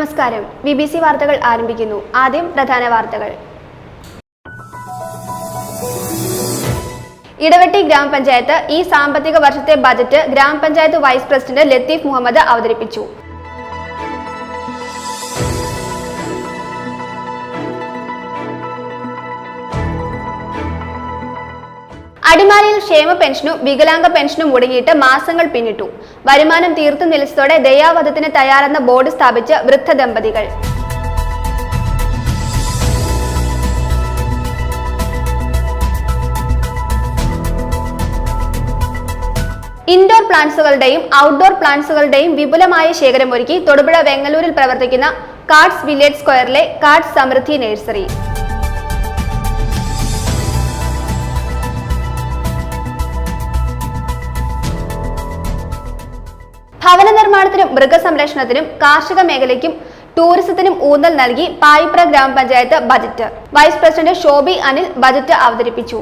നമസ്കാരം. BBC വാർത്തകൾ ആരംഭിക്കുന്നു. ആദ്യം പ്രധാന വാർത്തകൾ. ഇടവെട്ടി ഗ്രാമപഞ്ചായത്ത് ഈ സാമ്പത്തിക വർഷത്തെ ബജറ്റ് ഗ്രാമപഞ്ചായത്ത് വൈസ് പ്രസിഡന്റ് ലത്തീഫ് മുഹമ്മദ് അവതരിപ്പിച്ചു. അടിമാലിയിൽ ക്ഷേമ പെൻഷനും വികലാംഗ പെൻഷനും മുടങ്ങിയിട്ട് മാസങ്ങൾ പിന്നിട്ടു. വരുമാനം തീർത്തു നിലച്ചതോടെ ദയാവധത്തിന് തയ്യാറെന്ന ബോർഡ് സ്ഥാപിച്ച് വൃദ്ധ ദമ്പതികൾ. ഇൻഡോർ പ്ലാന്റ്സുകളുടെയും ഔട്ട്ഡോർ പ്ലാന്റ്സുകളുടെയും വിപുലമായ ശേഖരമൊരുക്കി തൊടുപുഴ വെങ്ങലൂരിൽ പ്രവർത്തിക്കുന്ന കാർഡ്സ് വില്ലേജ് സ്ക്വയറിലെ കാർഡ്സ് സമൃദ്ധി നഴ്സറി. ഭവന നിർമ്മാണത്തിനും മൃഗസംരക്ഷണത്തിനും കാർഷിക മേഖലയ്ക്കും ടൂറിസത്തിനും ഊന്നൽ നൽകി പായിപ്ര ഗ്രാമപഞ്ചായത്ത് budget. Vice president Shobi Anil budget അവതരിപ്പിച്ചു.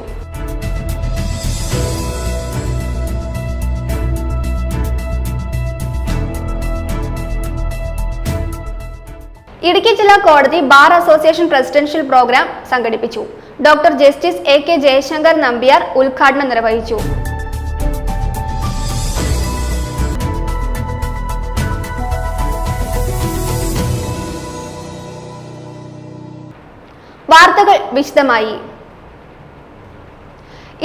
ഇടുക്കി ജില്ലാ കോടതി ബാർ അസോസിയേഷൻ പ്രസിഡൻഷ്യൽ പ്രോഗ്രാം സംഘടിപ്പിച്ചു. Doctor justice AK Jayasankar Nambiar ഉദ്ഘാടനം നിർവഹിച്ചു. വാർത്തകൾ വിശദമായി.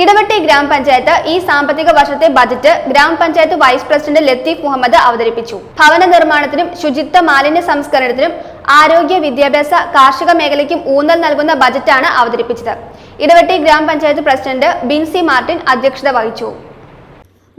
ഇടവെട്ടി ഗ്രാമപഞ്ചായത്ത് ഈ സാമ്പത്തിക വർഷത്തെ ബജറ്റ് ഗ്രാമപഞ്ചായത്ത് വൈസ് പ്രസിഡന്റ് ലത്തീഫ് മുഹമ്മദ് അവതരിപ്പിച്ചു. ഭവന നിർമ്മാണത്തിനും ശുചിത്വ മാലിന്യ സംസ്കരണത്തിനും ആരോഗ്യ വിദ്യാഭ്യാസ കാർഷിക മേഖലയ്ക്കും ഊന്നൽ നൽകുന്ന ബജറ്റാണ് അവതരിപ്പിച്ചത്. ഇടവെട്ടി ഗ്രാമപഞ്ചായത്ത് പ്രസിഡന്റ് ബിൻസി മാർട്ടിൻ അധ്യക്ഷത വഹിച്ചു.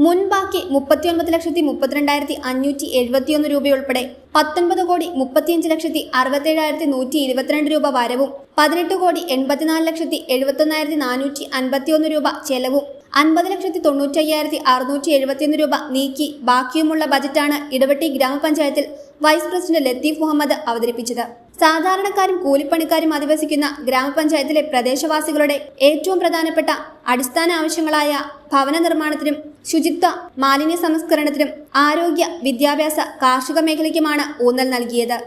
മുൻബാക്കി 39,32,571 രൂപയുൾപ്പെടെ 19,35,67,122 രൂപ വരവും 18,84,71,451 രൂപ ചെലവും 50,95,671 രൂപ നീക്കി ബാക്കിയുമുള്ള ബജറ്റാണ് ഇടവെട്ടി ഗ്രാമപഞ്ചായത്തിൽ വൈസ് പ്രസിഡന്റ് ലത്തീഫ് മുഹമ്മദ് അവതരിപ്പിച്ചത്. സാധാരണക്കാരും കൂലിപ്പണിക്കാരും അധിവസിക്കുന്ന ഗ്രാമപഞ്ചായത്തിലെ പ്രദേശവാസികളുടെ ഏറ്റവും പ്രധാനപ്പെട്ട അടിസ്ഥാന ആവശ്യങ്ങളായ ഭവന നിർമ്മാണത്തിനും ശുചിത്വ മാലിന്യ സംസ്കരണത്തിനും ആരോഗ്യ വിദ്യാഭ്യാസ കാർഷിക മേഖലയ്ക്കുമാണ് ഊന്നൽ നൽകിയത്.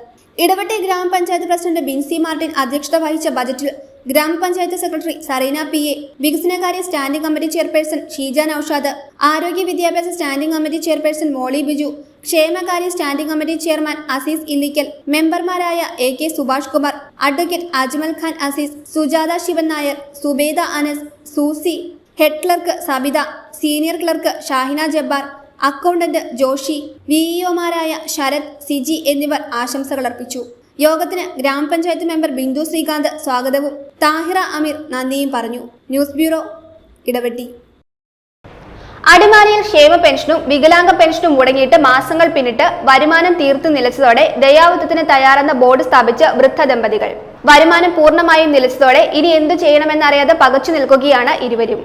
ഇടവെട്ടി ഗ്രാമപഞ്ചായത്ത് പ്രസിഡന്റ് ബിൻസി മാർട്ടിൻ അധ്യക്ഷത വഹിച്ച ബജറ്റിൽ ഗ്രാമപഞ്ചായത്ത് സെക്രട്ടറി സറീന PA, വികസനകാര്യ standing committee chairperson Sheeja Noushad, ആരോഗ്യ വിദ്യാഭ്യാസ standing committee chairperson Molly Biju, ക്ഷേമകാര്യ standing committee chairman Azeez Illikkal, മെമ്പർമാരായ AK Subhash Kumar, advocate Ajmal Khan Azeez, Sujatha Sivan Nair, Subeda Anas, Susy, head clerk Sabitha, senior clerk Shahina Jabbar, accountant Joshi, VEOമാരായ ശരത്, സിജി എന്നിവർ ആശംസകൾ അർപ്പിച്ചു. യോഗത്തിന് ഗ്രാമപഞ്ചായത്ത് മെമ്പർ ബിന്ദു ശ്രീകാന്ത് സ്വാഗതവും താഹിറ അമീർ നന്ദിയും പറഞ്ഞു. News bureau, Idavetti. അടിമാലിയിൽ ക്ഷേമ പെൻഷനും വികലാംഗ പെൻഷനും മുടങ്ങിയിട്ട് മാസങ്ങൾ പിന്നിട്ട് വരുമാനം തീർത്തു നിലച്ചതോടെ ദയാവധത്തിന് തയ്യാറെന്ന ബോർഡ് സ്ഥാപിച്ച് വൃദ്ധ ദമ്പതികൾ. വരുമാനം പൂർണ്ണമായും നിലച്ചതോടെ ഇനി എന്തു ചെയ്യണമെന്നറിയാതെ പകച്ചു നിൽക്കുകയാണ് ഇരുവരും.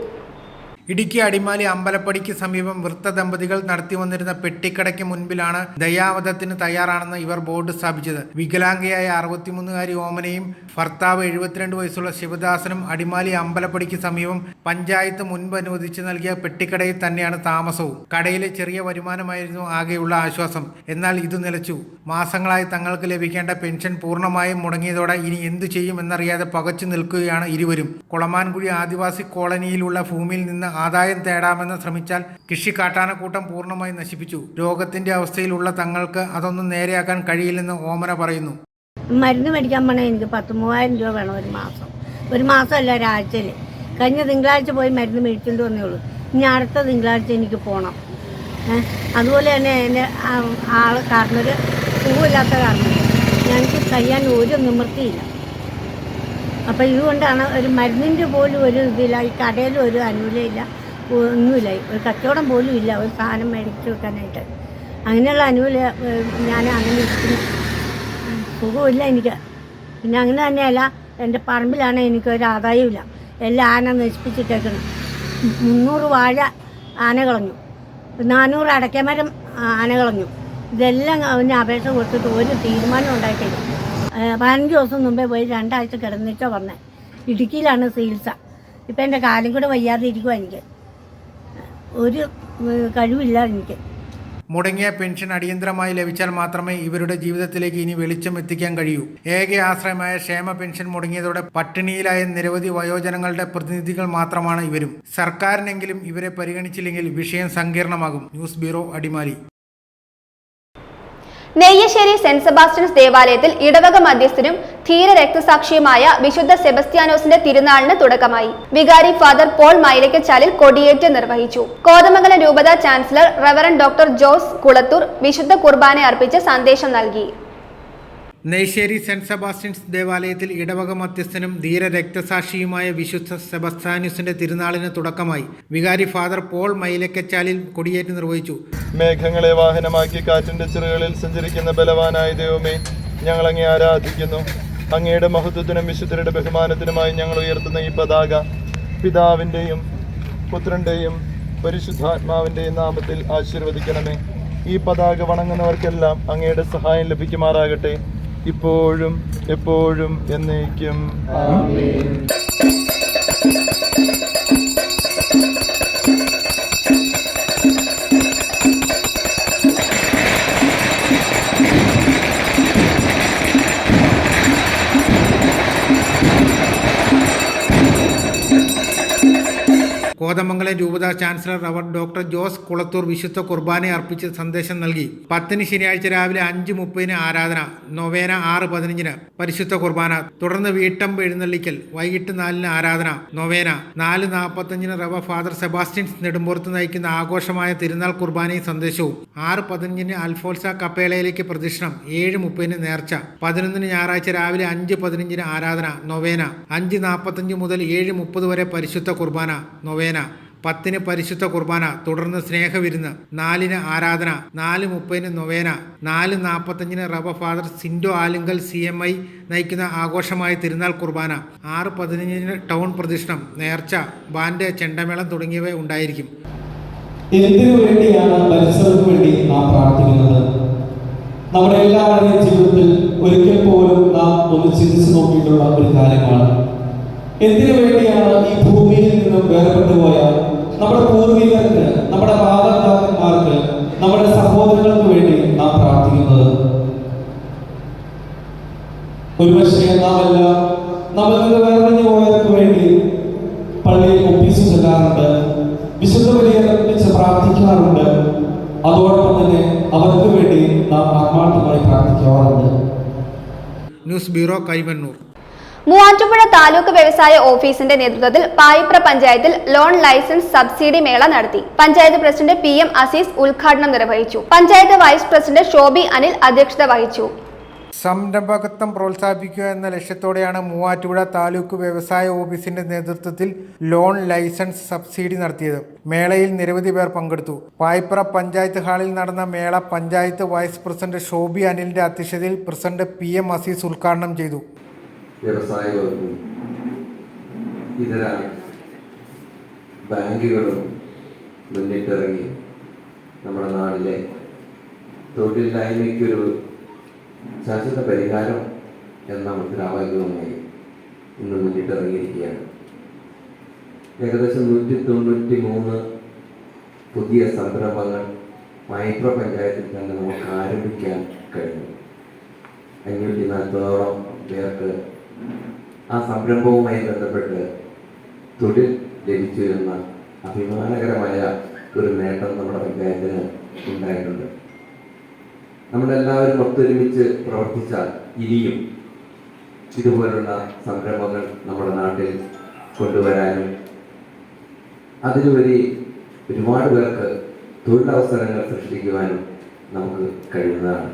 ഇടുക്കി അടിമാലി അമ്പലപ്പടിക്ക് സമീപം വൃദ്ധ ദമ്പതികൾ നടത്തിവന്നിരുന്ന പെട്ടിക്കടയ്ക്ക് മുൻപിലാണ് ദയാവധത്തിന് തയ്യാറാണെന്ന് ഇവർ ബോർഡ് സ്ഥാപിച്ചത്. വികലാംഗയായ 63-കാരി ഓമനയും ഭർത്താവ് 72 വയസ്സുള്ള ശിവദാസനും അടിമാലി അമ്പലപ്പടിക്ക് സമീപം പഞ്ചായത്ത് മുൻപ് അനുവദിച്ചു നൽകിയ പെട്ടിക്കടയിൽ തന്നെയാണ് താമസവും. കടയിലെ ചെറിയ വരുമാനമായിരുന്നു ആകെയുള്ള ആശ്വാസം. എന്നാൽ ഇത് നിലച്ചു. മാസങ്ങളായി തങ്ങൾക്ക് ലഭിക്കേണ്ട പെൻഷൻ പൂർണ്ണമായും മുടങ്ങിയതോടെ ഇനി എന്തു ചെയ്യുമെന്നറിയാതെ പകച്ചു നിൽക്കുകയാണ് ഇരുവരും. കുളമാൻകുഴി ആദിവാസി കോളനിയിലുള്ള ഭൂമിയിൽ നിന്ന് ആദായം തേടാമെന്ന് ശ്രമിച്ചാൽ കൃഷി കാട്ടാനക്കൂട്ടം പൂർണ്ണമായി നശിപ്പിച്ചു. രോഗത്തിന്റെ അവസ്ഥയിലുള്ള തങ്ങൾക്ക് അതൊന്നും നേരെയാക്കാൻ കഴിയില്ലെന്ന് ഓമന പറയുന്നു. മരുന്ന് മേടിക്കാൻ പോണേ എനിക്ക് 10,000-3000 രൂപ വേണം ഒരു മാസമല്ല, ഒരാഴ്ചയിൽ. കഴിഞ്ഞ തിങ്കളാഴ്ച പോയി മരുന്ന് മേടിച്ചുകൊണ്ട് വന്നേ ഉള്ളൂ. ഇനി അടുത്ത തിങ്കളാഴ്ച എനിക്ക് പോകണം. അതുപോലെ തന്നെ എൻ്റെ കാരണര് സുഖമില്ലാത്ത കാരണം ഞങ്ങൾക്ക് കഴിയാൻ ഒരു നിവൃത്തിയില്ല. അപ്പോൾ ഇതുകൊണ്ടാണ് ഒരു മരുന്നിൻ്റെ പോലും ഒരു ഇതില്ല, ഈ കടയിലും ഒരു ആനുകൂല്യമില്ല, ഒന്നുമില്ല, ഒരു കച്ചവടം പോലും ഇല്ല ഒരു സാധനം മേടിച്ച് വെക്കാനായിട്ട്. അങ്ങനെയുള്ള ആനുകൂല്യം ഞാൻ അങ്ങനെ ഇരിക്കുന്നു. സുഖമില്ല എനിക്ക്. പിന്നെ അങ്ങനെ തന്നെയല്ല, എൻ്റെ പറമ്പിലാണെങ്കിൽ എനിക്കൊരു ആദായമില്ല. എല്ലാം ആന നശിപ്പിച്ചിട്ടേക്കണം. 300 വാഴ ആന കളഞ്ഞു, 400 അടയ്ക്കമരം ആന കളഞ്ഞു. ഇതെല്ലാം അവന് അപേക്ഷ കൊടുത്തിട്ട് ഒരു തീരുമാനം ഉണ്ടായിട്ടില്ല. 15 ദിവസം മുമ്പേ പോയി 2 ആഴ്ച കിടന്നിട്ടോ വന്നേ. ഇടുക്കിയിലാണ് ചികിത്സ. ഇപ്പം എൻ്റെ കാലും കൂടെ വയ്യാതെ ഇരിക്കുവാ. എനിക്ക് ഒരു കഴിവില്ല എനിക്ക്. മുടങ്ങിയ പെൻഷൻ അടിയന്തരമായി ലഭിച്ചാൽ മാത്രമേ ഇവരുടെ ജീവിതത്തിലേക്ക് ഇനി വെളിച്ചം എത്തിക്കാൻ കഴിയൂ. ഏക ആശ്രയമായ ക്ഷേമ പെൻഷൻ മുടങ്ങിയതോടെ പട്ടിണിയിലായ നിരവധി വയോജനങ്ങളുടെ പ്രതിനിധികൾ മാത്രമാണ് ഇവരും. സർക്കാരിനെങ്കിലും ഇവരെ പരിഗണിച്ചില്ലെങ്കിൽ വിഷയം സങ്കീർണമാകും. News bureau, Adimali. Neyyassery saint Sebastian's ദേവാലയത്തിൽ ഇടവക മധ്യസ്ഥനും ധീര രക്തസാക്ഷിയുമായ വിശുദ്ധ സെബസ്ത്യാനോസിന്റെ തിരുനാളിന് തുടക്കമായി. വികാരി ഫാദർ പോൾ മൈലക്കച്ചാലിൽ കൊടിയേറ്റ് നിർവഹിച്ചു. കോതമംഗലം രൂപത chancellor reverend doctor Jose Kulathoor വിശുദ്ധ കുർബാന അർപ്പിച്ച് സന്ദേശം നൽകി. നെയ്ശ്ശേരി സെന്റ് സെബാസ്റ്റ്യൻസ് ദേവാലയത്തിൽ ഇടവക മധ്യസ്ഥനും ധീര രക്തസാക്ഷിയുമായ വിശുദ്ധ സെബസ്ത്യാനോസിന്റെ തിരുനാളിന് തുടക്കമായി. വികാരി ഫാദർ പോൾ മൈലക്കച്ചാലിൽ കൊടിയേറ്റ് നിർവഹിച്ചു. മേഘങ്ങളെ വാഹനമാക്കി കാറ്റിന്റെ ചിറകളിൽ സഞ്ചരിക്കുന്ന ബലവാനായ ദൈവമേ, ഞങ്ങൾ അങ്ങേ ആരാധിക്കുന്നു. അങ്ങയുടെ മഹത്വത്തിനും വിശുദ്ധരുടെ ബഹുമാനത്തിനുമായി ഞങ്ങൾ ഉയർത്തുന്ന ഈ പതാക പിതാവിൻ്റെയും പുത്രൻ്റെയും പരിശുദ്ധാത്മാവിൻ്റെയും നാമത്തിൽ ആശീർവദിക്കണമേ. ഈ പതാക വണങ്ങുന്നവർക്കെല്ലാം അങ്ങയുടെ സഹായം ലഭിക്കുമാറാകട്ടെ, ഇപ്പോഴും എപ്പോഴും എന്നേക്കും. ആമേൻ. കോതമംഗലം രൂപത chancellor reverend doctor Jose Kulathoor വിശുദ്ധ കുർബാന അർപ്പിച്ച് സന്ദേശം നൽകി. 10 ശനിയാഴ്ച രാവിലെ 5:30 ആരാധന, നൊവേന 6:15 പരിശുദ്ധ കുർബാന, തുടർന്ന് വീട്ടമ്പ് എഴുന്നള്ളിക്കൽ, വൈകിട്ട് 4 ആരാധന, നൊവേന, 4:45 റവ ഫാദർ സെബാസ്റ്റ്യൻസ് നെടുമ്പുറത്ത് നയിക്കുന്ന ആഘോഷമായ തിരുനാൾ കുർബാനയും സന്ദേശവും, 6:15 അൽഫോൻസ കപ്പേളയിലേക്ക് പ്രദക്ഷിണം, 7:30 നേർച്ച, 11 ഞായറാഴ്ച രാവിലെ 5:15 ആരാധന, നൊവേന, 5:45 മുതൽ 7:30 വരെ പരിശുദ്ധ കുർബാന, നൊവേന, 10 പരിശുദ്ധ കുർബാന, തുടർന്ന് സ്നേഹവിരുന്ന്, 4 ആരാധന, 4:30 നൊവേന, 4:45 റവ ഫാദർ സിൻഡോ ആലുങ്കൽ CMI നയിക്കുന്ന ആഘോഷമായ തിരുനാൾ കുർബാന, 6:15 ടൗൺ പ്രദക്ഷിണം, നേർച്ച, ബാൻഡ്, ചെണ്ടമേളം തുടങ്ങിയവ ഉണ്ടായിരിക്കും. എന്തിനു വേണ്ടിയാണ് പരിസരത്തിന് വേണ്ടി നാം പ്രാർത്ഥിക്കുന്നത്? നമ്മുടെ എല്ലാവരുടെയും ജീവിതത്തിൽ ഒരിക്കൽ പോലും നാം ഒന്ന് ചിന്തിച്ചു നോക്കിയിട്ടുള്ള ഒരു കാര്യമാണ്. എന്തിനു വേണ്ടിയാണ് ഈ ഭൂമിയിൽ നിന്നും വേർപെട്ടു പോയ നമ്മുടെ പൂർവികർക്ക്, നമ്മുടെ മാതാപിതാക്കന്മാർക്ക്, നമ്മുടെ സഹോദരങ്ങൾക്ക് വേണ്ടി നാം പ്രാർത്ഥിക്കുന്നത്? ഒരുപക്ഷെ നാം എല്ലാം നമ്മളിൽ നിന്ന് വേർപെട്ടു പോയവർക്ക് വേണ്ടി പള്ളിയിൽ ഒപ്പീസ് ചെല്ലാറുണ്ട്, വിശുദ്ധ ബലിയർപ്പിച്ച് പ്രാർത്ഥിക്കാറുണ്ട്. അതോടൊപ്പം തന്നെ അവർക്ക് വേണ്ടി നാം ആത്മാർത്ഥമായി പ്രാർത്ഥിക്കാറുണ്ട്. News bureau, Kaivannoor. മൂവാറ്റുപുഴ താലൂക്ക് വ്യവസായ ഓഫീസിന്റെ നേതൃത്വത്തിൽ പായിപ്ര പഞ്ചായത്തിൽ ലോൺ ലൈസൻസ് സബ്സിഡി മേള നടത്തി. പഞ്ചായത്ത് പ്രസിഡന്റ് PM അസീസ് ഉദ്ഘാടനം നിർവഹിച്ചു. പഞ്ചായത്ത് വൈസ് പ്രസിഡന്റ് ഷോബി അനിൽ അധ്യക്ഷത വഹിച്ചു. സംരംഭകത്വം പ്രോത്സാഹിപ്പിക്കുക എന്ന ലക്ഷ്യത്തോടെയാണ് മൂവാറ്റുപുഴ താലൂക്ക് വ്യവസായ ഓഫീസിന്റെ നേതൃത്വത്തിൽ ലോൺ ലൈസൻസ് സബ്സിഡി നടത്തിയത്. മേളയിൽ നിരവധി പേർ പങ്കെടുത്തു. പായിപ്ര പഞ്ചായത്ത് ഹാളിൽ നടന്ന മേള പഞ്ചായത്ത് വൈസ് പ്രസിഡന്റ് ഷോബി അനിലിന്റെ അധ്യക്ഷതയിൽ പ്രസിഡന്റ് PM അസീസ് ഉദ്ഘാടനം ചെയ്തു. വ്യവസായ വകുപ്പും ഇതര ബാങ്കുകളും മുന്നിട്ടിറങ്ങി നമ്മുടെ നാട്ടിലെ തൊഴിലില്ലായ്മയ്ക്കൊരു ശാശ്വത പരിഹാരം എന്ന മുദ്രാവാക്യവുമായി ഇന്ന് മുന്നിട്ടിറങ്ങിയിരിക്കുകയാണ്. ഏകദേശം 193 പുതിയ സംരംഭങ്ങൾ പായിപ്ര പഞ്ചായത്തിൽ തന്നെ നമുക്ക് ആരംഭിക്കാൻ കഴിഞ്ഞു. 540ഓളം പേർക്ക് ആ സംരംഭവുമായി ബന്ധപ്പെട്ട് തൊഴിൽ ലഭിച്ചു എന്ന അഭിമാനകരമായ ഒരു നേട്ടം നമ്മുടെ പഞ്ചായത്തിന് ഉണ്ടായിട്ടുണ്ട്. നമ്മളെല്ലാവരും ഒത്തൊരുമിച്ച് പ്രവർത്തിച്ചാൽ ഇനിയും ഇതുപോലുള്ള സംരംഭങ്ങൾ നമ്മുടെ നാട്ടിൽ കൊണ്ടുവരാനും അതിലുപരി ഒരുപാട് പേർക്ക് തൊഴിലവസരങ്ങൾ സൃഷ്ടിക്കുവാനും നമുക്ക് കഴിയുന്നതാണ്.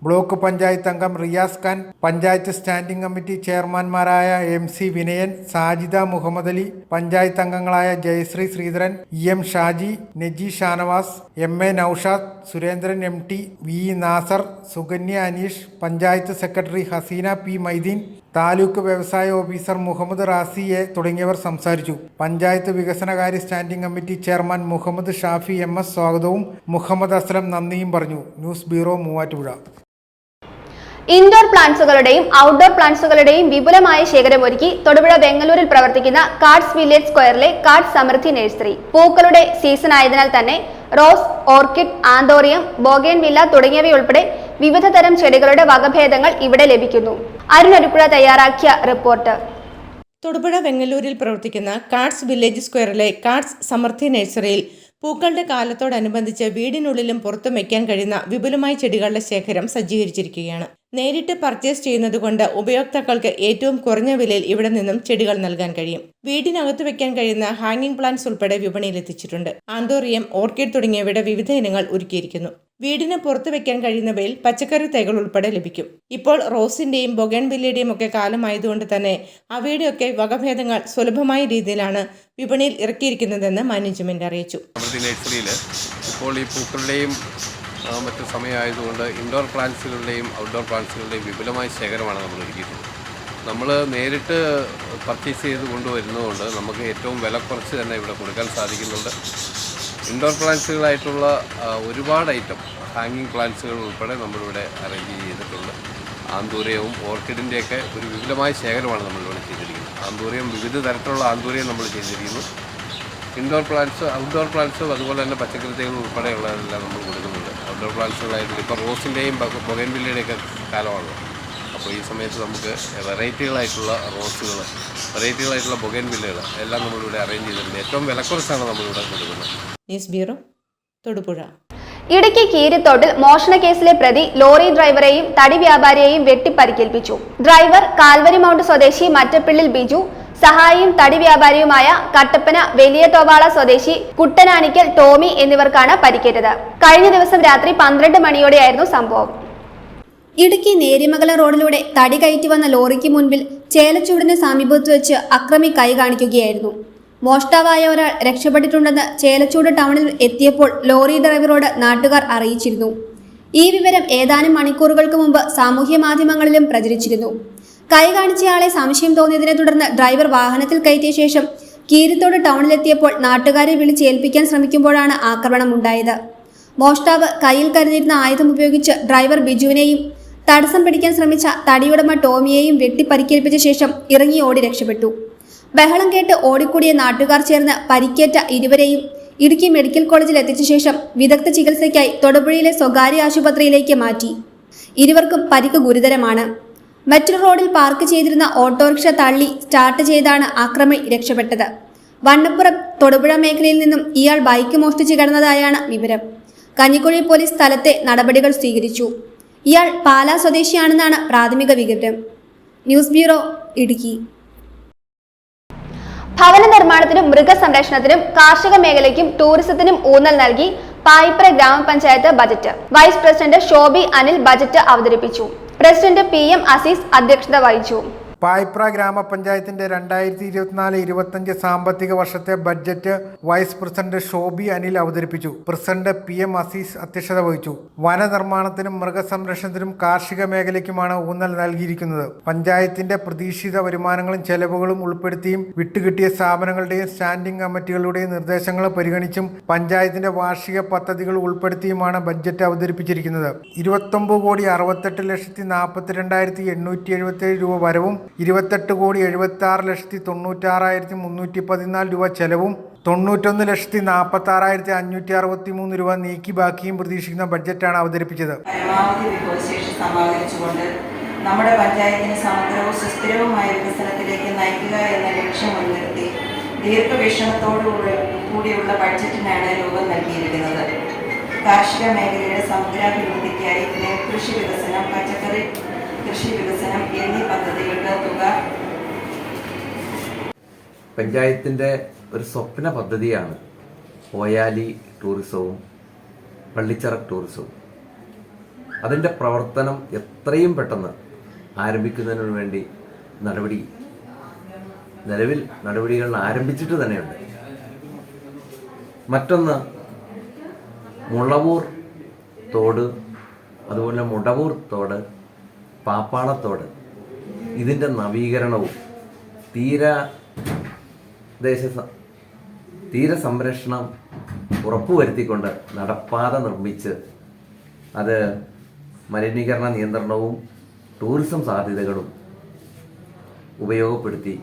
ബ്ലോക്ക് പഞ്ചായത്ത് അംഗം റിയാസ് ഖാൻ, പഞ്ചായത്ത് സ്റ്റാൻഡിംഗ് കമ്മിറ്റി ചെയർമാൻമാരായ MC വിനയൻ, സാജിദ മുഹമ്മദ് അലി, പഞ്ചായത്ത് അംഗങ്ങളായ Jayasree Sreedharan, EM Shaji, Naji Shanavas, MA Noushad, Surendran MT, V Nasar, Sukanya Aneesh, panchayat secretary Haseena P Mydeen, taluk വ്യവസായ ഓഫീസർ മുഹമ്മദ് റാസിയെ തുടങ്ങിയവർ സംസാരിച്ചു. പഞ്ചായത്ത് വികസനകാര്യ standing committee chairman Muhammad Shafi MS സ്വാഗതവും മുഹമ്മദ് അസ്ലം നന്ദിയും പറഞ്ഞു. News bureau, Muvattupuzha. ഇൻഡോർ പ്ലാന്റ്സുകളുടെയും ഔട്ട്ഡോർ പ്ലാന്റ്സുകളുടെയും വിപുലമായ ശേഖരമൊരുക്കി തൊടുപുഴ വെങ്ങലൂരിൽ പ്രവർത്തിക്കുന്ന കാർഡ്സ് വില്ലേജ് സ്ക്വയറിലെ കാർഡ് സമൃദ്ധി നഴ്സറി. പൂക്കളുടെ സീസൺ ആയതിനാൽ തന്നെ റോസ്, ഓർക്കിഡ്, ആന്തോറിയം, ബോഗൻവില്ല തുടങ്ങിയവയുൾപ്പെടെ വിവിധ തരം ചെടികളുടെ വകഭേദങ്ങൾ ഇവിടെ ലഭിക്കുന്നു. അരുണരുക്കുഴ തയ്യാറാക്കിയ റിപ്പോർട്ട്. തൊടുപുഴ വെങ്ങല്ലൂരിൽ പ്രവർത്തിക്കുന്ന കാർഡ്സ് വില്ലേജ് സ്ക്വയറിലെ കാർഡ്സ് സമൃദ്ധി നഴ്സറിയിൽ പൂക്കളുടെ കാലത്തോടനുബന്ധിച്ച് വീടിനുള്ളിലും പുറത്തും വയ്ക്കാൻ കഴിയുന്ന വിപുലമായ ചെടികളുടെ ശേഖരം സജ്ജീകരിച്ചിരിക്കുകയാണ്. നേരിട്ട് പർച്ചേസ് ചെയ്യുന്നതുകൊണ്ട് ഉപയോക്താക്കൾക്ക് ഏറ്റവും കുറഞ്ഞ വിലയിൽ ഇവിടെ നിന്നും ചെടികൾ നൽകാൻ കഴിയും. വീടിനകത്ത് വെക്കാൻ കഴിയുന്ന ഹാങ്ങിങ് പ്ലാന്റ്സ് ഉൾപ്പെടെ വിപണിയിൽ എത്തിച്ചിട്ടുണ്ട്. ആന്തോറിയം, ഓർക്കിഡ് തുടങ്ങിയവയുടെ വിവിധ ഇനങ്ങൾ ഒരുക്കിയിരിക്കുന്നു. വീടിന് പുറത്ത് വെക്കാൻ കഴിയുന്നവയിൽ പച്ചക്കറി തൈകൾ ഉൾപ്പെടെ ലഭിക്കും. ഇപ്പോൾ റോസിന്റെയും ബൊഗൻവില്ലയുടെയും ഒക്കെ കാലമായതുകൊണ്ട് തന്നെ അവയുടെയൊക്കെ വകഭേദങ്ങൾ സുലഭമായ രീതിയിലാണ് വിപണിയിൽ ഇറക്കിയിരിക്കുന്നതെന്ന് മാനേജ്മെന്റ് അറിയിച്ചു. നഴ്സറിയിൽ ഇപ്പോൾ ഈ പൂക്കളുടെയും മറ്റു സമയമായതുകൊണ്ട് ഇൻഡോർ പ്ലാന്റ്സുകളുടെയും ഔട്ട്ഡോർ പ്ലാന്റ്സുകളുടെയും വിപുലമായ ശേഖരമാണ് നമ്മൾ ഒരുക്കിയിട്ടുള്ളത്. നമ്മൾ നേരിട്ട് പർച്ചേസ് ചെയ്ത് കൊണ്ടുവരുന്നതുകൊണ്ട് നമുക്ക് ഏറ്റവും വില കുറച്ച് തന്നെ ഇവിടെ കൊടുക്കാൻ സാധിക്കുന്നുണ്ട്. ഇൻഡോർ പ്ലാന്റ്സുകളായിട്ടുള്ള ഒരുപാട് ഐറ്റം ഹാങ്ങിങ് പ്ലാന്റ്സുകൾ ഉൾപ്പെടെ നമ്മളിവിടെ അറേഞ്ച് ചെയ്തിട്ടുണ്ട്. ആന്തൂറിയവും ഓർക്കിഡിൻ്റെയൊക്കെ ഒരു വിപുലമായ ശേഖരമാണ് നമ്മളിവിടെ ചെയ്തിരിക്കുന്നത്. ആന്തൂറിയം വിവിധ തരത്തിലുള്ള ആന്തൂറിയം നമ്മൾ ചെയ്തിരിക്കുന്നു. ഇൻഡോർ പ്ലാന്റ്സ്, ഔട്ട്ഡോർ പ്ലാന്റ്സും അതുപോലെ തന്നെ പച്ചക്കറി തൈകൾ ഉൾപ്പെടെയുള്ളതെല്ലാം നമ്മൾ കൊടുക്കുന്നുണ്ട്. ഔട്ട്ഡോർ പ്ലാന്റ്സുകളായിട്ട് ഇപ്പോൾ റോസിൻ്റെയും ബൊഗൻവില്ലയുടെയൊക്കെ കാലമാണ്. അപ്പോൾ ഈ സമയത്ത് നമുക്ക് വെറൈറ്റികളായിട്ടുള്ള റോസുകൾ, വെറൈറ്റികളായിട്ടുള്ള ബൊഗൻവില്ലകൾ എല്ലാം നമ്മളിവിടെ അറേഞ്ച് ചെയ്തിട്ടുണ്ട്. ഏറ്റവും വിലക്കുറച്ചാണ് നമ്മളിവിടെ കൊടുക്കുന്നത്. News bureau, Thodupuzha. ഇടുക്കി കീരിത്തോട്ടിൽ മോഷണ കേസിലെ പ്രതി ലോറി ഡ്രൈവറെയും തടി വ്യാപാരിയെയും വെട്ടിപ്പരിക്കേൽപ്പിച്ചു. ഡ്രൈവർ കാൽവരി മൗണ്ട് സ്വദേശി മറ്റപ്പിള്ളിൽ ബിജു, സഹായിയും തടി വ്യാപാരിയുമായ കട്ടപ്പന വലിയ തോവാള സ്വദേശി കുട്ടനാനിക്കൽ ടോമി എന്നിവർക്കാണ് പരിക്കേറ്റത്. കഴിഞ്ഞ ദിവസം രാത്രി 12 മണിയോടെയായിരുന്നു സംഭവം. ഇടുക്കി നേര്യമംഗലം റോഡിലൂടെ തടി കയറ്റി വന്ന ലോറിക്ക് മുൻപിൽ ചേലച്ചൂടിന് സമീപത്ത് വെച്ച് അക്രമി കൈ കാണിക്കുകയായിരുന്നു. മോഷ്ടാവായ ഒരാൾ രക്ഷപ്പെട്ടിട്ടുണ്ടെന്ന് ചേലച്ചൂട് ടൗണിൽ എത്തിയപ്പോൾ ലോറി ഡ്രൈവറോട് നാട്ടുകാർ അറിയിച്ചിരുന്നു. ഈ വിവരം ഏതാനും മണിക്കൂറുകൾക്ക് മുമ്പ് സാമൂഹ്യ മാധ്യമങ്ങളിലും പ്രചരിച്ചിരുന്നു. കൈ കാണിച്ചയാളെ സംശയം തോന്നിയതിനെ തുടർന്ന് ഡ്രൈവർ വാഹനത്തിൽ കയറ്റിയ ശേഷം കീരിത്തോട് ടൗണിലെത്തിയപ്പോൾ നാട്ടുകാരെ വിളിച്ചേൽപ്പിക്കാൻ ശ്രമിക്കുമ്പോഴാണ് ആക്രമണം ഉണ്ടായത്. മോഷ്ടാവ് കയ്യിൽ കരുതിയിരുന്ന ആയുധം ഉപയോഗിച്ച് ഡ്രൈവർ ബിജുവിനെയും തടസ്സം പിടിക്കാൻ ശ്രമിച്ച തടിയുടമ ടോമിയെയും വെട്ടിപ്പരിക്കേൽപ്പിച്ച ശേഷം ഇറങ്ങി ഓടി രക്ഷപ്പെട്ടു. ബഹളം കേട്ട് ഓടിക്കൂടിയ നാട്ടുകാർ ചേർന്ന് പരിക്കേറ്റ ഇരുവരെയും ഇടുക്കി മെഡിക്കൽ കോളേജിൽ എത്തിച്ച ശേഷം വിദഗ്ധ ചികിത്സയ്ക്കായി തൊടുപുഴയിലെ സ്വകാര്യ ആശുപത്രിയിലേക്ക് മാറ്റി. ഇരുവർക്കും പരിക്ക് ഗുരുതരമാണ്. മറ്റൊരു റോഡിൽ പാർക്ക് ചെയ്തിരുന്ന ഓട്ടോറിക്ഷ തള്ളി സ്റ്റാർട്ട് ചെയ്താണ് ആക്രമി രക്ഷപ്പെട്ടത്. വണ്ണപ്പുറം തൊടുപുഴ മേഖലയിൽ നിന്നും ഇയാൾ ബൈക്ക് മോഷ്ടിച്ച് കിടന്നതായാണ് വിവരം. കഞ്ഞിക്കുഴി പോലീസ് സ്ഥലത്തെ നടപടികൾ സ്വീകരിച്ചു. ഇയാൾ പാലാ സ്വദേശിയാണെന്നാണ് പ്രാഥമിക വിവരം. News bureau, Idukki. ഭവന നിർമ്മാണത്തിനും മൃഗസംരക്ഷണത്തിനും കാർഷിക മേഖലയ്ക്കും ടൂറിസത്തിനും ഊന്നൽ നൽകി പായിപ്ര ഗ്രാമപഞ്ചായത്ത് budget. Vice president Shobi Anil budget അവതരിപ്പിച്ചു. പ്രസിഡന്റ് PM അസീസ് അധ്യക്ഷത വഹിച്ചു. പായിപ്ര ഗ്രാമപഞ്ചായത്തിന്റെ 2024-25 സാമ്പത്തിക വർഷത്തെ budget vice president Shobi Anil അവതരിപ്പിച്ചു. പ്രസിഡന്റ് PM അസീസ് അധ്യക്ഷത വഹിച്ചു. വനനിർമ്മാണത്തിനും മൃഗസംരക്ഷണത്തിനും കാർഷിക മേഖലയ്ക്കുമാണ് ഊന്നൽ നൽകിയിരിക്കുന്നത്. പഞ്ചായത്തിന്റെ പ്രതീക്ഷിത വരുമാനങ്ങളും ചെലവുകളും ഉൾപ്പെടുത്തിയും വിട്ടുകിട്ടിയ സ്ഥാപനങ്ങളുടെയും സ്റ്റാൻഡിംഗ് കമ്മിറ്റികളുടെയും നിർദ്ദേശങ്ങൾ പരിഗണിച്ചും പഞ്ചായത്തിന്റെ വാർഷിക പദ്ധതികൾ ഉൾപ്പെടുത്തിയുമാണ് ബഡ്ജറ്റ് അവതരിപ്പിച്ചിരിക്കുന്നത്. 29,68,42,877 രൂപ വരവും 28,76,96,314 രൂപ ചെലവും 91,46,563 രൂപ നീക്കി ബാക്കിയും പ്രതീക്ഷിക്കുന്ന ബഡ്ജറ്റാണ് അവതരിപ്പിച്ചത്. പരമാവധി വിഭവശേഷി സമാഹരിച്ചുകൊണ്ട് നമ്മുടെ പഞ്ചായത്തിന് സമഗ്രവും സുസ്ഥിരവുമായ വികസനത്തിലേക്ക് നയിക്കുക എന്ന ലക്ഷ്യം മുൻനിർത്തി ദീർഘവീക്ഷണത്തോടു കൂടിയുള്ള ബഡ്ജറ്റിനാണ് രൂപം നൽകിയിരിക്കുന്നത്. കാർഷിക മേഖലയുടെ സമഗ്രാഭിവൃദ്ധിക്കായി നെൽകൃഷി വികസനം, പച്ചക്കറി കൃഷി വികസനം എന്നീ പദ്ധതികൾക്ക് തുക. പഞ്ചായത്തിൻ്റെ ഒരു സ്വപ്ന പദ്ധതിയാണ് ഓയാലി ടൂറിസവും പള്ളിച്ചിറ ടൂറിസവും. അതിൻ്റെ പ്രവർത്തനം എത്രയും പെട്ടെന്ന് ആരംഭിക്കുന്നതിനു വേണ്ടി നിലവിൽ നടപടികൾ ആരംഭിച്ചിട്ട് തന്നെയുണ്ട്. മറ്റൊന്ന് മുളവൂർ തോട്, അതുപോലെ മുടവൂർ തോട്, പാപ്പാളത്തോട്, ഇതിൻ്റെ നവീകരണവും തീരസംരക്ഷണം ഉറപ്പുവരുത്തിക്കൊണ്ട് നടപ്പാത നിർമ്മിച്ച് അത് മലിനീകരണ നിയന്ത്രണവും ടൂറിസം സാധ്യതകളും ഉപയോഗപ്പെടുത്തി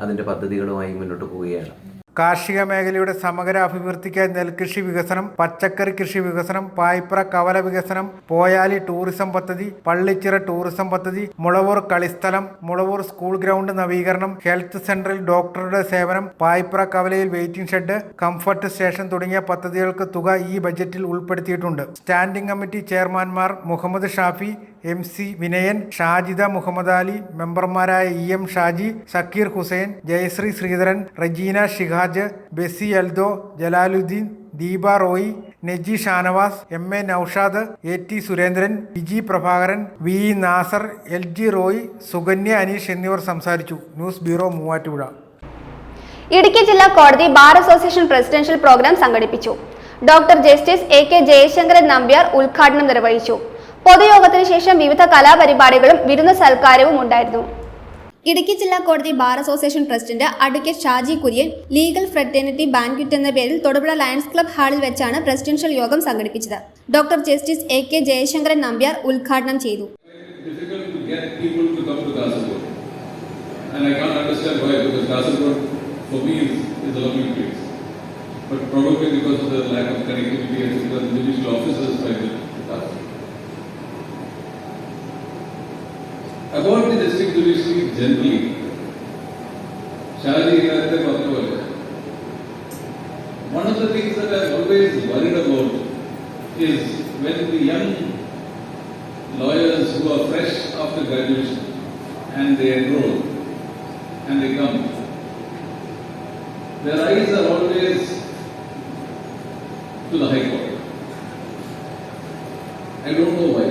അതിൻ്റെ പദ്ധതികളുമായി മുന്നോട്ട് പോവുകയാണ്. കാർഷിക മേഖലയുടെ സമഗ്ര അഭിവൃദ്ധിക്കായി നെൽകൃഷി വികസനം, പച്ചക്കറി കൃഷി വികസനം, പായിപ്ര കവല വികസനം, പോയാലി ടൂറിസം പദ്ധതി, പള്ളിച്ചിറ ടൂറിസം പദ്ധതി, മുളവൂർ കളിസ്ഥലം, മുളവൂർ സ്കൂൾ ഗ്രൗണ്ട് നവീകരണം, ഹെൽത്ത് സെന്ററിൽ ഡോക്ടറുടെ സേവനം, പായിപ്ര കവലയിൽ വെയിറ്റിംഗ് ഷെഡ്, കംഫർട്ട് സ്റ്റേഷൻ തുടങ്ങിയ പദ്ധതികൾക്ക് തുക ഈ ബജറ്റിൽ ഉൾപ്പെടുത്തിയിട്ടുണ്ട്. സ്റ്റാൻഡിംഗ് കമ്മിറ്റി ചെയർമാൻമാർ മുഹമ്മദ് ഷാഫി, MC വിനയൻ, ഷാജിദ മുഹമ്മദ് അലി, മെമ്പർമാരായ EM Shaji, Zakir Hussain, Jayashree Sreedharan, Rajeena Shihaj, Besi Eldho, Jalaluddin, Deepa Roy, Neji Shanavas, MA Noushad, AT Surendran, Viji Prabhakaran, VE Nasar, LG Roy, Sukanya Aneesh എന്നിവർ സംസാരിച്ചു. News bureau, Muvattupuzha. ഇടുക്കി ജില്ലാ കോടതി ബാർ അസോസിയേഷൻ പ്രസിഡൻഷ്യൽ പ്രോഗ്രാം സംഘടിപ്പിച്ചു. Doctor justice AK Jayasankaran Nambiar ഉദ്ഘാടനം നിർവഹിച്ചു. പൊതുയോഗത്തിന് ശേഷം വിവിധ കലാപരിപാടികളും വിരുന്ന് സൽക്കാരവും ഉണ്ടായിരുന്നു. ഇടുക്കി ജില്ലാ കോടതി bar association president advocate Shaji Kurian legal fraternity banquet എന്ന പേരിൽ തൊടുപുഴ ലയൺസ് ക്ലബ് ഹാളിൽ വെച്ചാണ് പ്രസിഡൻഷ്യൽ യോഗം സംഘടിപ്പിച്ചത്. Doctor justice AK Jayasankaran Nambiar ഉദ്ഘാടനം ചെയ്തു. About the district judiciary generally, Shadi one of the things that I'm always worried about is when the young lawyers who are fresh after graduation and they enroll and they come, their eyes are always to the High Court. I don't know why.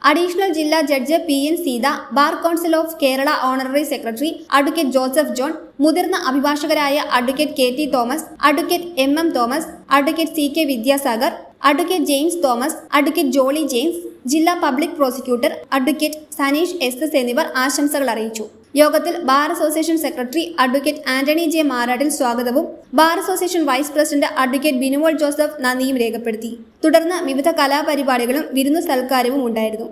Additional ജില്ലാ judge PN Seetha, bar council of Kerala honorary secretary advocate Joseph John, മുതിർന്ന അഭിഭാഷകരായ advocate KT Thomas, advocate MM Thomas, advocate CK Vidyasagar, advocate James Thomas, advocate Jolly James, ജില്ലാ public prosecutor advocate Saneesh SS എന്നിവർ ആശംസകൾ അറിയിച്ചു. യോഗത്തിൽ bar association secretary advocate Antony J Marattil സ്വാഗതവും bar association vice president advocate Binuvol Joseph നന്ദിയും രേഖപ്പെടുത്തി. തുടർന്ന് വിവിധ കലാപരിപാടികളും വിരുന്നു സൽക്കാരവും ഉണ്ടായിരുന്നു.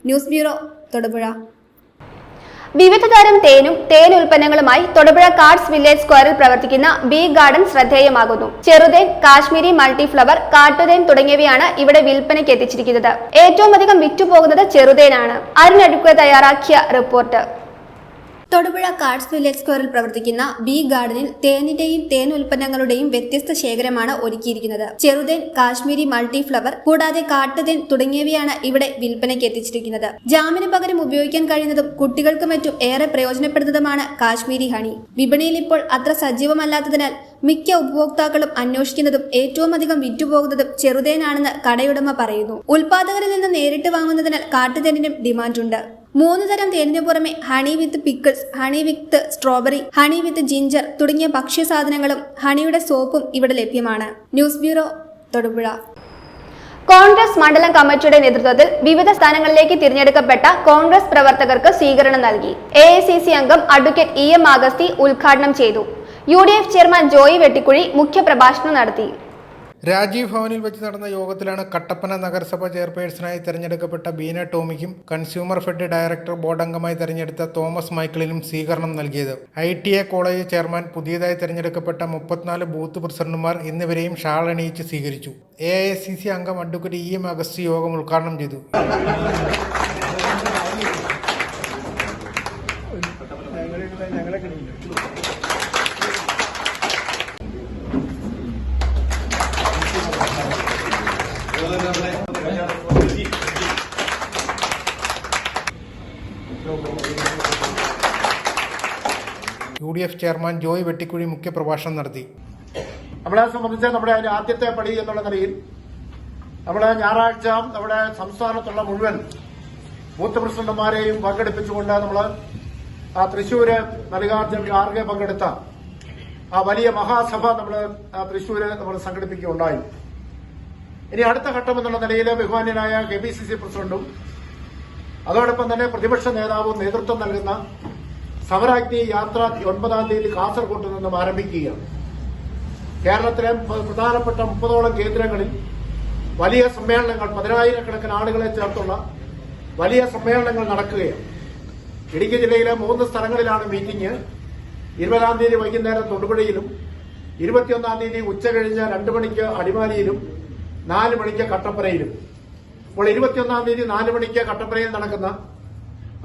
News bureau, Thodupuzha. വിവിധ തരം തേൻ ഉൽപ്പന്നങ്ങളുമായി തൊടുപുഴ കാർഡ്സ് വില്ലേജ് സ്ക്വയറിൽ പ്രവർത്തിക്കുന്ന ബി ഗാർഡൻ ശ്രദ്ധേയമാകുന്നു. ചെറുതേൻ, കാശ്മീരി മൾട്ടിഫ്ലവർ, കാട്ടുതേൻ തുടങ്ങിയവയാണ് ഇവിടെ വിൽപ്പനയ്ക്ക് എത്തിച്ചിരിക്കുന്നത്. ഏറ്റവും അധികം വിറ്റുപോകുന്നത് ചെറുതേനാണ്. അരുണടുക്ക തയ്യാറാക്കിയ റിപ്പോർട്ട്. തൊടുപുഴ കാർഡ്സ് വില്ലേജ് സ്ക്വയറിൽ പ്രവർത്തിക്കുന്ന ബി ഗാർഡനിൽ തേനിന്റെയും തേൻ ഉൽപ്പന്നങ്ങളുടെയും വ്യത്യസ്ത ശേഖരമാണ് ഒരുക്കിയിരിക്കുന്നത്. ചെറുതേൻ, കാശ്മീരി മൾട്ടിഫ്ലവർ കൂടാതെ കാട്ടുതേൻ തുടങ്ങിയവയാണ് ഇവിടെ വിൽപ്പനയ്ക്ക് എത്തിച്ചിരിക്കുന്നത്. ജാമിന് പകരം ഉപയോഗിക്കാൻ കഴിയുന്നതും കുട്ടികൾക്ക് മറ്റും ഏറെ പ്രയോജനപ്പെടുന്നതുമാണ് കാശ്മീരി ഹണി. വിപണിയിൽ ഇപ്പോൾ അത്ര സജീവമല്ലാത്തതിനാൽ മിക്ക ഉപഭോക്താക്കളും അന്വേഷിക്കുന്നതും ഏറ്റവും അധികം വിറ്റുപോകുന്നതും ചെറുതേനാണെന്ന് കടയുടമ പറയുന്നു. ഉൽപാദകരിൽ നിന്ന് നേരിട്ട് വാങ്ങുന്നതിനാൽ കാട്ടുതേനിനും ഡിമാൻഡുണ്ട്. 3 തരം തേനിനു പുറമെ ഹണി വിത്ത് പിക്കിൾസ്, ഹണി വിത്ത് സ്ട്രോബെറി, ഹണി വിത്ത് ജിഞ്ചർ തുടങ്ങിയ ഭക്ഷ്യസാധനങ്ങളും ഹണിയുടെ സോപ്പും ഇവിടെ ലഭ്യമാണ്. News bureau, Thodupuzha. കോൺഗ്രസ് മണ്ഡലം കമ്മിറ്റിയുടെ നേതൃത്വത്തിൽ വിവിധ സ്ഥാനങ്ങളിലേക്ക് തിരഞ്ഞെടുക്കപ്പെട്ട കോൺഗ്രസ് പ്രവർത്തകർക്ക് സ്വീകരണം നൽകി. AICC അംഗം അഡ്വക്കേറ്റ് EM ആഗസ്തി ഉദ്ഘാടനം ചെയ്തു. UDF ചെയർമാൻ ജോയി വെട്ടിക്കുഴി മുഖ്യപ്രഭാഷണം നടത്തി. രാജീവ് ഭവനിൽ വെച്ച് നടന്ന യോഗത്തിലാണ് കട്ടപ്പന നഗരസഭ ചെയർപേഴ്സണായി തെരഞ്ഞെടുക്കപ്പെട്ട ബീന ടോമിക്കും കൺസ്യൂമർ ഫെഡ് ഡയറക്ടർ ബോർഡ് അംഗമായി തെരഞ്ഞെടുത്ത തോമസ് മൈക്കിളിനും സ്വീകരണം നൽകിയത്. ITA കോളേജ് ചെയർമാൻ, പുതിയതായി തെരഞ്ഞെടുക്കപ്പെട്ട 34 ബൂത്ത് പ്രസിഡന്റുമാർ എന്നിവരെയും ഷാൾ അണിയിച്ച് സ്വീകരിച്ചു. AICC അംഗം അഡ്വക്കേറ്റ് EM അഗസ്റ്റി യോഗം ഉദ്ഘാടനം ചെയ്തു. UDF ചെയർമാൻ ജോയ് വെട്ടിക്കുഴി മുഖ്യപ്രഭാഷണം നടത്തി. നമ്മളെ സംബന്ധിച്ച് നമ്മുടെ ആദ്യത്തെ പടി എന്നുള്ള നിലയിൽ നമ്മുടെ ഞായറാഴ്ച നമ്മുടെ സംസ്ഥാനത്തുള്ള മുഴുവൻ ബൂത്ത് പ്രസിഡന്റുമാരെയും പങ്കെടുപ്പിച്ചുകൊണ്ട് നമ്മൾ തൃശ്ശൂര് മല്ലികാർജ്ജുൻ ഖാർഗെ പങ്കെടുത്ത ആ വലിയ മഹാസഭ നമ്മൾ തൃശ്ശൂര് നമ്മൾ സംഘടിപ്പിക്കുകയുണ്ടായി. ഇനി അടുത്ത ഘട്ടം എന്നുള്ള നിലയിൽ ബഹുമാന്യനായ KPCC പ്രസിഡന്റും അതോടൊപ്പം തന്നെ പ്രതിപക്ഷ നേതാവും നേതൃത്വം നൽകുന്ന സമരാഗ്നി യാത്ര 9-ാം തീയതി കാസർഗോഡ് നിന്നും ആരംഭിക്കുകയാണ്. കേരളത്തിലെ പ്രധാനപ്പെട്ട 30ഓളം കേന്ദ്രങ്ങളിൽ വലിയ സമ്മേളനങ്ങൾ, 10,000-കണക്കിന് ആളുകളെ ചേർത്തുള്ള വലിയ സമ്മേളനങ്ങൾ നടക്കുകയാണ്. ഇടുക്കി ജില്ലയിലെ 3 സ്ഥലങ്ങളിലാണ് മീറ്റിംഗ്. 20-ാം തീയതി വൈകുന്നേരം തൊടുപുഴയിലും, 21-ാം തീയതി ഉച്ചകഴിഞ്ഞ് 2 മണിക്ക് അടിമാലിയിലും, 4 മണിക്ക് കട്ടപ്പനയിലും. അപ്പോൾ 21-ാം തീയതി 4 മണിക്ക് കട്ടപ്പനയിൽ നടക്കുന്ന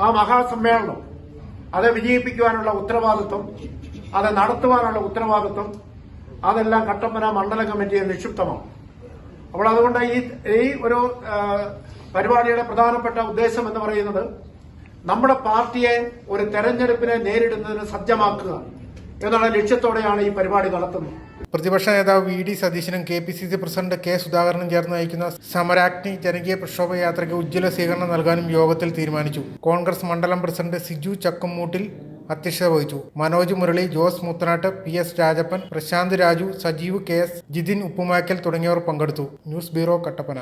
ആ മഹാസമ്മേളനം അത് വിജയിപ്പിക്കുവാനുള്ള ഉത്തരവാദിത്വം, അത് നടത്തുവാനുള്ള ഉത്തരവാദിത്വം അതെല്ലാം കട്ടപ്പന മണ്ഡല കമ്മിറ്റിയെ നിക്ഷിപ്തമാണ്. അപ്പോൾ അതുകൊണ്ട് ഈ ഒരു പരിപാടിയുടെ പ്രധാനപ്പെട്ട ഉദ്ദേശം എന്ന് പറയുന്നത് നമ്മുടെ പാർട്ടിയെ ഒരു തെരഞ്ഞെടുപ്പിനെ നേരിടുന്നതിന് സജ്ജമാക്കുക എന്നുള്ള ലക്ഷ്യത്തോടെയാണ് ഈ പരിപാടി നടത്തുന്നത്. പ്രതിപക്ഷ നേതാവ് VD സതീശനും KPCC പ്രസിഡന്റ് K സുധാകരനും ചേർന്ന് നയിക്കുന്ന സമരാഗ്നി ജനകീയ പ്രക്ഷോഭ യാത്രയ്ക്ക് ഉജ്ജ്വല സ്വീകരണം നൽകാനും യോഗത്തിൽ തീരുമാനിച്ചു. കോൺഗ്രസ് മണ്ഡലം പ്രസിഡന്റ് സിജു ചക്കുംമൂട്ടിൽ അധ്യക്ഷത വഹിച്ചു. മനോജ് മുരളി, ജോസ് മുത്തനാട്ട്, PS രാജപ്പൻ, പ്രശാന്ത് രാജു, സജീവ് KS, ജിതിൻ ഉപ്പുമാക്കൽ തുടങ്ങിയവർ പങ്കെടുത്തു. News bureau, Kattappana.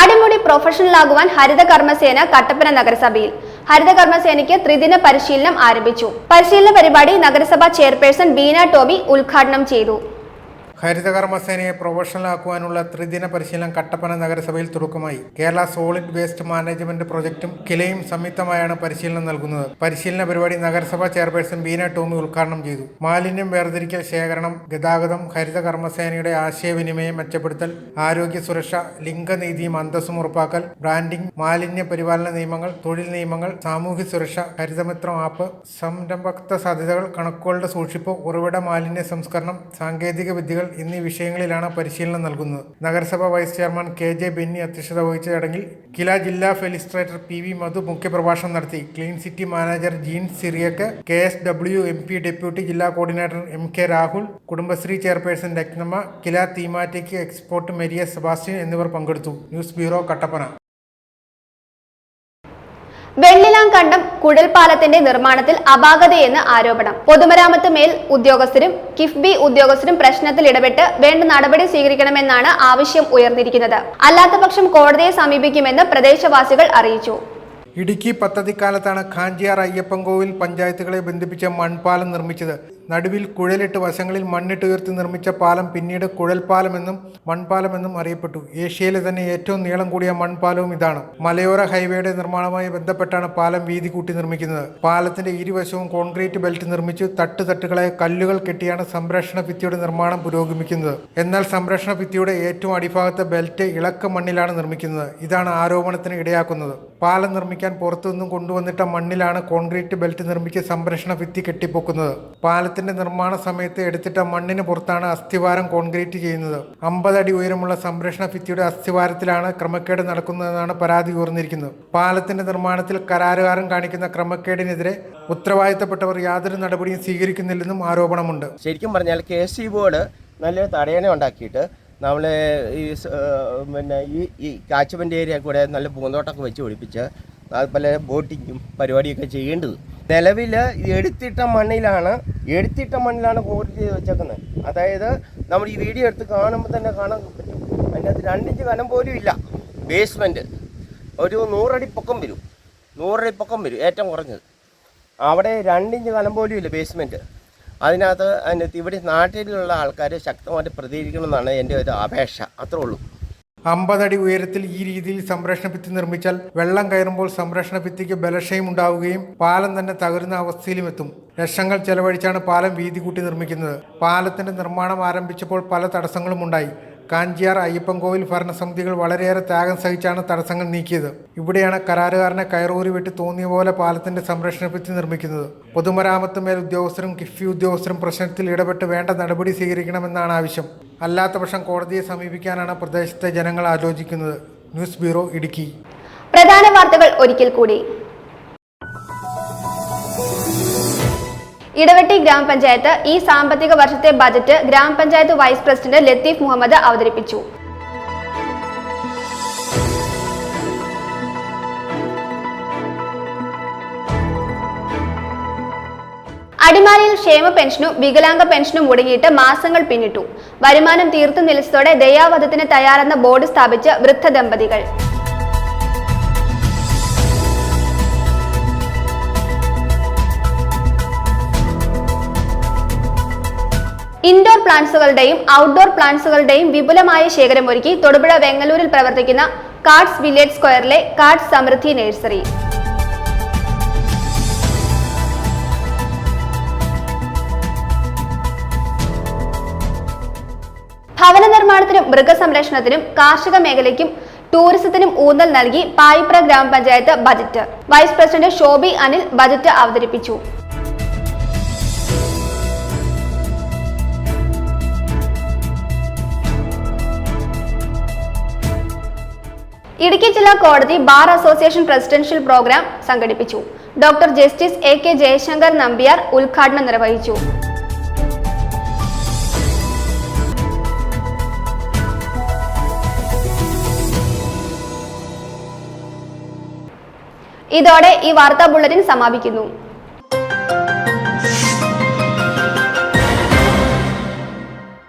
അടിമുടി പ്രൊഫഷണലാകുവാൻ ഹരിത കർമ്മസേന കട്ടപ്പന നഗരസഭയിൽ. ഹരിത കർമ്മസേനയ്ക്ക് ത്രിദിന പരിശീലനം ആരംഭിച്ചു. പരിശീലന പരിപാടി നഗരസഭാ ചെയർപേഴ്സൺ ബീന ടോമി ഉദ്ഘാടനം ചെയ്തു. ഹരിതകർമ്മസേനയെ പ്രൊഫഷണലാക്കുവാനുള്ള ത്രിദിന പരിശീലനം കട്ടപ്പന നഗരസഭയിൽ തുടക്കമായി. കേരള സോളിഡ് വേസ്റ്റ് മാനേജ്മെന്റ് പ്രൊജക്ടും കിലയും സംയുക്തമായാണ് പരിശീലനം നൽകുന്നത്. പരിശീലന പരിപാടി നഗരസഭാ ചെയർപേഴ്സൺ ബീന ടോമി ഉദ്ഘാടനം ചെയ്തു. മാലിന്യം വേർതിരിക്കൽ, ശേഖരണം, ഗതാഗതം, ഹരിതകർമ്മസേനയുടെ ആശയവിനിമയം മെച്ചപ്പെടുത്തൽ, ആരോഗ്യ സുരക്ഷ, ലിംഗനീതിയും അന്തസ്സും ഉറപ്പാക്കൽ, ബ്രാൻഡിംഗ്, മാലിന്യ പരിപാലന നിയമങ്ങൾ, തൊഴിൽ നിയമങ്ങൾ, സാമൂഹ്യ സുരക്ഷ, ഹരിതമിത്രം ആപ്പ്, സംരംഭകത്വ സാധ്യതകൾ, കണക്കുകളുടെ സൂക്ഷിപ്പ്, ഉറവിട മാലിന്യ സംസ്കരണം, സാങ്കേതിക വിദ്യകൾ എന്നീ വിഷയങ്ങളിലാണ് പരിശീലനം നൽകുന്നത്. നഗരസഭാ വൈസ് ചെയർമാൻ KJ ബെന്നി അധ്യക്ഷത വഹിച്ച ചടങ്ങിൽ കില ജില്ലാ ഫെലിസ്ട്രേറ്റർ PV മധു മുഖ്യപ്രഭാഷണം നടത്തി. Clean city manager Jean Cyriac, KSW MP deputy ജില്ലാ coordinator MK Rahul, Kudumbashree chairperson Rathnamma, KILA thematic expert Mariya Sebastian എന്നിവർ പങ്കെടുത്തു. News bureau, Kattappana. വെള്ളിലാംകണ്ടം കുഴൽപ്പാലത്തിന്റെ നിർമ്മാണത്തിൽ അപാകതയെന്ന് ആരോപണം. പൊതുമരാമത്ത് മേൽ ഉദ്യോഗസ്ഥരും കിഫ്ബി ഉദ്യോഗസ്ഥരും പ്രശ്നത്തിൽ ഇടപെട്ട് വേണ്ട നടപടി സ്വീകരിക്കണമെന്നാണ് ആവശ്യം ഉയർന്നിരിക്കുന്നത്. അല്ലാത്തപക്ഷം കോടതിയെ സമീപിക്കുമെന്ന് പ്രദേശവാസികൾ അറിയിച്ചു. ഇടുക്കി പദ്ധതിക്കാലത്താണ് ഖാഞ്ചിയാർ അയ്യപ്പൻകോവിൽ പഞ്ചായത്തുകളെ ബന്ധിപ്പിച്ച മൺപാലം നിർമ്മിച്ചത്. നടുവിൽ കുഴലിട്ട് വശങ്ങളിൽ മണ്ണിട്ടുയർത്തി നിർമ്മിച്ച പാലം പിന്നീട് കുഴൽപ്പാലമെന്നും മൺപാലമെന്നും അറിയപ്പെട്ടു. ഏഷ്യയിലെ തന്നെ ഏറ്റവും നീളം കൂടിയ മൺപാലവും ഇതാണ്. മലയോര ഹൈവേയുടെ നിർമ്മാണവുമായി ബന്ധപ്പെട്ടാണ് പാലം വീതി കൂട്ടി നിർമ്മിക്കുന്നത്. പാലത്തിന്റെ ഇരുവശവും കോൺക്രീറ്റ് ബെൽറ്റ് നിർമ്മിച്ച് തട്ടുകളായ കല്ലുകൾ കെട്ടിയാണ് സംരക്ഷണ ഭിത്തിയുടെ നിർമ്മാണം പുരോഗമിക്കുന്നത്. എന്നാൽ സംരക്ഷണ ഭിത്തിയുടെ ഏറ്റവും അടിഭാഗത്തെ ബെൽറ്റ് ഇളക്ക മണ്ണിലാണ് നിർമ്മിക്കുന്നത്. ഇതാണ് ആരോപണത്തിന് ഇടയാക്കുന്നത്. പാലം നിർമ്മിക്കാൻ പുറത്തുനിന്നും കൊണ്ടുവന്നിട്ട മണ്ണിലാണ് കോൺക്രീറ്റ് ബെൽറ്റ് നിർമ്മിച്ച് സംരക്ഷണ ഭിത്തി കെട്ടിപ്പൊക്കുന്നത്. പാലത്തിന്റെ നിർമ്മാണ സമയത്ത് എടുത്തിട്ട മണ്ണിന് പുറത്താണ് അസ്ഥിവാരം കോൺക്രീറ്റ് ചെയ്യുന്നത്. 50 അടി ഉയരമുള്ള സംരക്ഷണ ഭിത്തിയുടെ അസ്ഥിവാരത്തിലാണ് ക്രമക്കേട് നടക്കുന്നതെന്നാണ് പരാതി ഉയർന്നിരിക്കുന്നത്. പാലത്തിന്റെ നിർമ്മാണത്തിൽ കരാറുകാരൻ കാണിക്കുന്ന ക്രമക്കേടിനെതിരെ ഉത്തരവാദിത്തപ്പെട്ടവർ യാതൊരു നടപടിയും സ്വീകരിക്കുന്നില്ലെന്നും ആരോപണമുണ്ട്. ശരിക്കും പറഞ്ഞാൽ KSE ബോർഡ് നല്ലൊരു തടയണ ഉണ്ടാക്കിയിട്ട് നമ്മൾ പിന്നെ ഈ കാച്ച്മെൻ്റ് ഏരിയ കൂടെ നല്ല പൂന്തോട്ടമൊക്കെ വെച്ച് പിടിപ്പിച്ച് അതുപോലെ ബോട്ടിങ്ങും പരിപാടിയൊക്കെ ചെയ്യേണ്ടത്. നിലവിൽ എടുത്തിട്ട മണ്ണിലാണ് കോൺക്രീറ്റ് ചെയ്ത് വെച്ചേക്കുന്നത്. അതായത് നമ്മൾ ഈ വീഡിയോ എടുത്ത് കാണുമ്പോൾ തന്നെ കാണാൻ പറ്റും. അതിനകത്ത് 2 ഇഞ്ച് കനം പോലും ഇല്ല. ബേസ്മെൻറ്റ് ഒരു 100 അടി പൊക്കം വരും, 100 അടി പൊക്കം വരും ഏറ്റവും കുറഞ്ഞത്. അവിടെ 2 ഇഞ്ച് കനം പോലും ഇല്ല ബേസ്മെൻറ്റ്. അതിനകത്ത് ഇവിടെ നാട്ടിലുള്ള ആൾക്കാർ ശക്തമായിട്ട് പ്രതികരിക്കണമെന്നാണ് എൻ്റെ ഒരു അപേക്ഷ. അത്രേ ഉള്ളൂ. 50 അടി ഉയരത്തിൽ ഈ രീതിയിൽ സംരക്ഷണ ഭിത്തി നിർമ്മിച്ചാൽ വെള്ളം കയറുമ്പോൾ സംരക്ഷണ ഭിത്തിക്ക് ബലക്ഷയം ഉണ്ടാവുകയും പാലം തന്നെ തകരുന്ന അവസ്ഥയിലും എത്തും. ലക്ഷങ്ങൾ ചെലവഴിച്ചാണ് പാലം വീതി കൂട്ടി നിർമ്മിക്കുന്നത്. പാലത്തിന്റെ നിർമ്മാണം ആരംഭിച്ചപ്പോൾ പല തടസ്സങ്ങളും ഉണ്ടായി. കാഞ്ചിയാർ അയ്യപ്പൻകോവിൽ ഭരണസമിതികൾ വളരെയേറെ ത്യാഗം സഹിച്ചാണ് തടസ്സങ്ങൾ നീക്കിയത്. ഇവിടെയാണ് കരാറുകാരനെ കയറൂരി വെട്ടി തോന്നിയ പോലെ പാലത്തിന്റെ സംരക്ഷണ ഭിത്തി നിർമ്മിക്കുന്നത്. പൊതുമരാമത്ത് മേൽ ഉദ്യോഗസ്ഥരും കിഫ്ബി ഉദ്യോഗസ്ഥരും പ്രശ്നത്തിൽ ഇടപെട്ട് വേണ്ട നടപടി സ്വീകരിക്കണമെന്നാണ് ആവശ്യം. അല്ലാത്തപക്ഷം കോടതിയെ സമീപിക്കാനാണ് പ്രദേശത്തെ ജനങ്ങൾ ആലോചിക്കുന്നത്. News bureau, Idukki. പ്രധാന വാർത്തകൾ ഒരിക്കൽ കൂടി. ഇടവെട്ടി ഗ്രാമപഞ്ചായത്ത് ഈ സാമ്പത്തിക വർഷത്തെ ബജറ്റ് ഗ്രാമപഞ്ചായത്ത് വൈസ് പ്രസിഡന്റ് ലത്തീഫ് മുഹമ്മദ് അവതരിപ്പിച്ചു. അടിമാലിയിൽ ക്ഷേമ പെൻഷനും വികലാംഗ പെൻഷനും മുടങ്ങിയിട്ട് മാസങ്ങൾ പിന്നിട്ടു. വരുമാനം തീർത്തു നിലച്ചതോടെ ദയാവധത്തിന് തയ്യാറെന്ന ബോർഡ് സ്ഥാപിച്ച് വൃദ്ധ ദമ്പതികൾ. ഇൻഡോർ പ്ലാന്റ്സുകളുടെയും ഔട്ട്ഡോർ പ്ലാന്റ്സുകളുടെയും വിപുലമായ ശേഖരമൊരുക്കി തൊടുപുഴ വെങ്ങല്ലൂരിൽ പ്രവർത്തിക്കുന്ന കാർഡ്സ് വില്ലേജ് സ്ക്വയറിലെ കാർഡ്സ് സമൃദ്ധി നഴ്സറി. ഭവന നിർമ്മാണത്തിനും മൃഗസംരക്ഷണത്തിനും കാർഷിക മേഖലയ്ക്കും ടൂറിസത്തിനും ഊന്നൽ നൽകി പായിപ്ര ഗ്രാമപഞ്ചായത്ത് budget. Vice president Shobi Anil budget അവതരിപ്പിച്ചു. ഇടുക്കി ജില്ലാ കോടതി ബാർ അസോസിയേഷൻ പ്രസിഡൻഷ്യൽ പ്രോഗ്രാം സംഘടിപ്പിച്ചു. Doctor justice AK Jayasankar Nambiar ഉദ്ഘാടനം നിർവഹിച്ചു. ഇതോടെ ഈ വാർത്താ ബുള്ളറ്റിൻ സമാപിക്കുന്നു.